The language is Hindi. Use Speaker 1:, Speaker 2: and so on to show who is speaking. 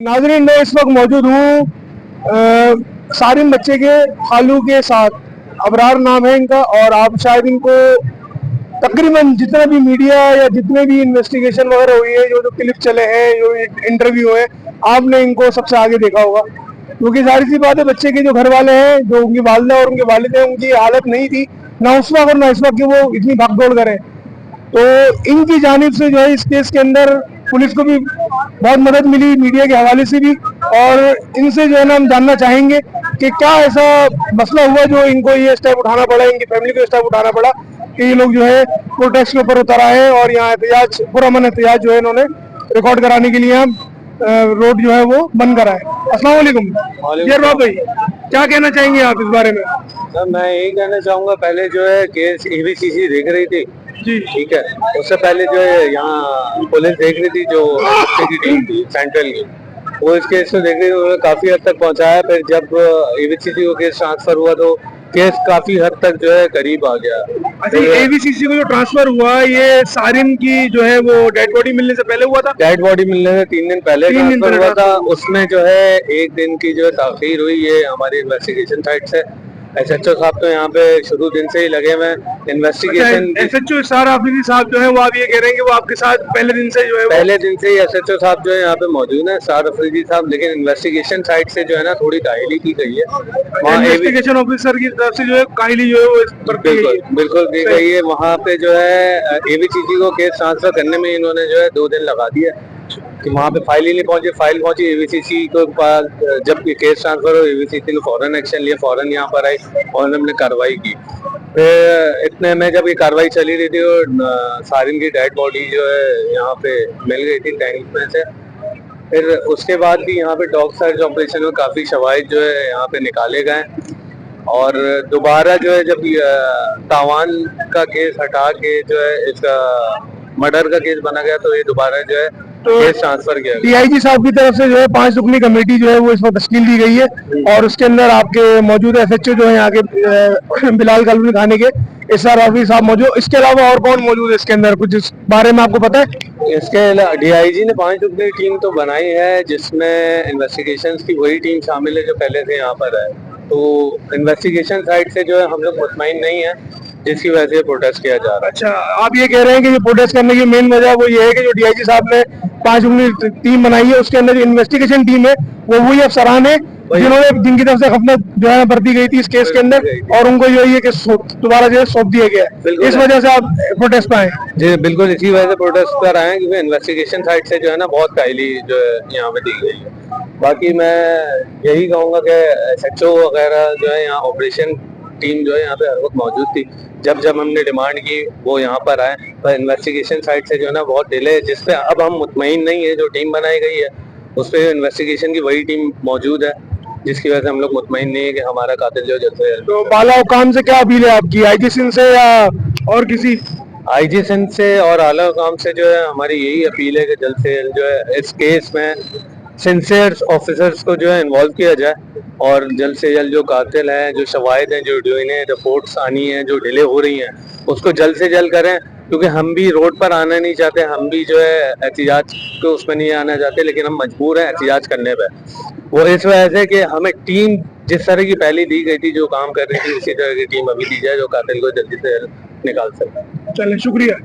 Speaker 1: नाजरीन, मैं इस वक्त मौजूद हूँ सारिम बच्चे के खालू के साथ। अबरार नाम है इनका, और आप शायद इनको तकरीबन जितना भी मीडिया या जितने भी इन्वेस्टिगेशन वगैरह हुई है, जो जो क्लिप चले हैं, जो इंटरव्यू है, आपने इनको सबसे आगे देखा होगा। क्योंकि जाहिर सी बात है, बच्चे के जो घर वाले हैं, जो उनकी वालदा और उनके वालिद हैं, उनकी हालत नहीं थी ना उस वक्त और ना इस वक्त कि वो इतनी भागदौड़ करें। तो इनकी जानिब से जो है इस केस के अंदर पुलिस को भी बहुत मदद मिली, मीडिया के हवाले से भी। और इनसे जो है ना हम जानना चाहेंगे कि क्या ऐसा मसला हुआ जो इनको ये स्टेप उठाना पड़ा, इनकी फैमिली को स्टेप उठाना पड़ा कि ये लोग जो है प्रोटेस्ट के ऊपर उतर आए और यहाँ एहतजाज, पुरअमन एहतजाज जो है इन्होंने रिकॉर्ड कराने के लिए यहाँ रोड जो है वो बंद कराए। अस्सलाम वालेकुम यार भाई, क्या कहना चाहेंगे आप इस बारे में?
Speaker 2: सर, मैं यही कहना चाहूंगा, पहले जो है केस ईवीसीसी देख रही थी
Speaker 1: जी,
Speaker 2: ठीक है। उससे पहले जो है यहाँ पुलिस देख रही थी, जो की टीम थी सेंट्रल की, वो इस केस को देख रही थी। उन्होंने काफी हद तक पहुंचाया। फिर जब ईवीसीसी को केस ट्रांसफर हुआ तो केस काफी हद तक जो है करीब आ गया।
Speaker 1: अच्छा, एबीसीसी को जो ट्रांसफर हुआ, ये सारिम की जो है वो डेड बॉडी मिलने से पहले हुआ था?
Speaker 2: डेड बॉडी मिलने से 3 दिन पहले ट्रांसफर हुआ था। उसमें जो है 1 दिन की जो है ताखीर हुई है हमारी इन्वेस्टिगेशन साइड से। एसएचओ साहब तो यहाँ पे शुरू दिन से ही लगे हुए इन्वेस्टिगेशन।
Speaker 1: एसएचओ इरशाद आफरीदी साहब जो है वो आप ये कह रहे हैं कि वो आपके साथ पहले दिन से जो है
Speaker 2: पहले दिन से ही एसएचओ साहब जो है यहाँ पे मौजूद है, इरशाद आफरीदी साहब। लेकिन इन्वेस्टिगेशन साइड से जो है ना थोड़ी काहिली की गई है।
Speaker 1: वहाँ इन्वेस्टिगेशन ऑफिसर की तरफ से जो है काहिली जो है वो
Speaker 2: बिल्कुल की गई है। वहाँ पे जो है एवीसीसी को केस ट्रांसफर करने में इन्होंने जो है 2 दिन लगा दिया कि वहाँ पे फाइल ही नहीं पहुंची। फाइल पहुंची एवीसीसी को पास। जब केस ट्रांसफर हो, एवीसीसी ने फौरन एक्शन लिया, फौरन यहाँ पर आई और हमने कार्रवाई की। फिर इतने में जब ये कार्रवाई चली रही थी और सारिन की डेड बॉडी जो है यहाँ पे मिल गई थी टैंक में से। फिर उसके बाद भी यहाँ पे डॉग सर्च ऑपरेशन में काफी शवाहिद जो है यहाँ पे निकाले गए। और दोबारा जो है जब तावान का केस हटा के जो है इसका मर्डर का केस बना गया, तो ये दोबारा जो है केस ट्रांसफर किया।
Speaker 1: डीआईजी साहब की तरफ से जो है 5 रुकनी कमेटी जो है वो इस वक्त तश्कील दी गई है, और उसके अंदर आपके मौजूद एसएचओ जो है यहाँ के बिलाल कॉलोनी थाने के इरशाद आफरीदी साहब मौजूद। इसके अलावा और कौन मौजूद है इसके अंदर, कुछ इस बारे में आपको पता है?
Speaker 2: इसके डीआईजी ने 5 रुकनी टीम तो बनाई है, जिसमें इन्वेस्टिगेशन की वही टीम शामिल है जो पहले से यहाँ पर है। तो इन्वेस्टिगेशन साइड से जो है हम लोग मुतमईन नहीं है, जिसकी वजह से प्रोटेस्ट किया जा रहा है।
Speaker 1: अच्छा, आप ये कह रहे हैं कि जो प्रोटेस्ट करने की मेन वजह वो ये है कि जो डीआईजी साहब ने 5 रुकनी टीम बनाई है, उसके अंदर जो इन्वेस्टिगेशन टीम है वो वही अफसरान है जिन्होंने, जिनकी तरफ से खफलत जो है बरती गई थी इस केस के अंदर, और उनको जो है कि दोबारा जो है सौंप दिया गया है। इस वजह से आप प्रोटेस्ट पे आए?
Speaker 2: जी बिल्कुल, इसी वजह से प्रोटेस्ट कर आए हैं, क्योंकि इन्वेस्टिगेशन साइड से जो है ना बहुत काहिली जो है यहाँ पे दी गई है। बाकी मैं यही कहूँगा कि एसएचओ वगैरह जो है यहाँ ऑपरेशन टीम जो है यहाँ पे हर वक्त मौजूद थी। जब जब हमने डिमांड की वो यहाँ पर आए, पर इन्वेस्टिगेशन साइड से जो है ना बहुत डिले है, जिसपे अब हम मुतमईन नहीं है। जो टीम बनाई गई है उस पर इन्वेस्टिगेशन की वही टीम मौजूद है, जिसकी वजह से हम लोग मुतमईन नहीं है कि हमारा कातिल जो जल्द से जल्द।
Speaker 1: तो बाला हुकाम से क्या अपील है आपकी, आईजी सिंह से या और किसी?
Speaker 2: आईजी सिंध से और आला हुकाम से जो है हमारी यही अपील है कि जल्द से जल्द जो है इस केस में सिंसियर ऑफिसर्स को जो है इन्वॉल्व किया जाए, और जल्द से जल्द जो कातिल हैं, जो शवाहिद हैं, जो इन्हें रिपोर्ट्स आनी है, जो डिले हो रही हैं, उसको जल्द से जल्द करें। क्योंकि हम भी रोड पर आना नहीं चाहते, हम भी जो है एहतिजाज को उसमें नहीं आना चाहते, लेकिन हम मजबूर हैं एहतिजाज करने पे। वो इस वजह से कि हमें टीम जिस तरह की पहले दी गई थी, जो काम कर रही थी, उसी तरह की टीम अभी दी जाए जो कातिल को जल्दी से जल्द निकाल सके।
Speaker 1: चलें, शुक्रिया।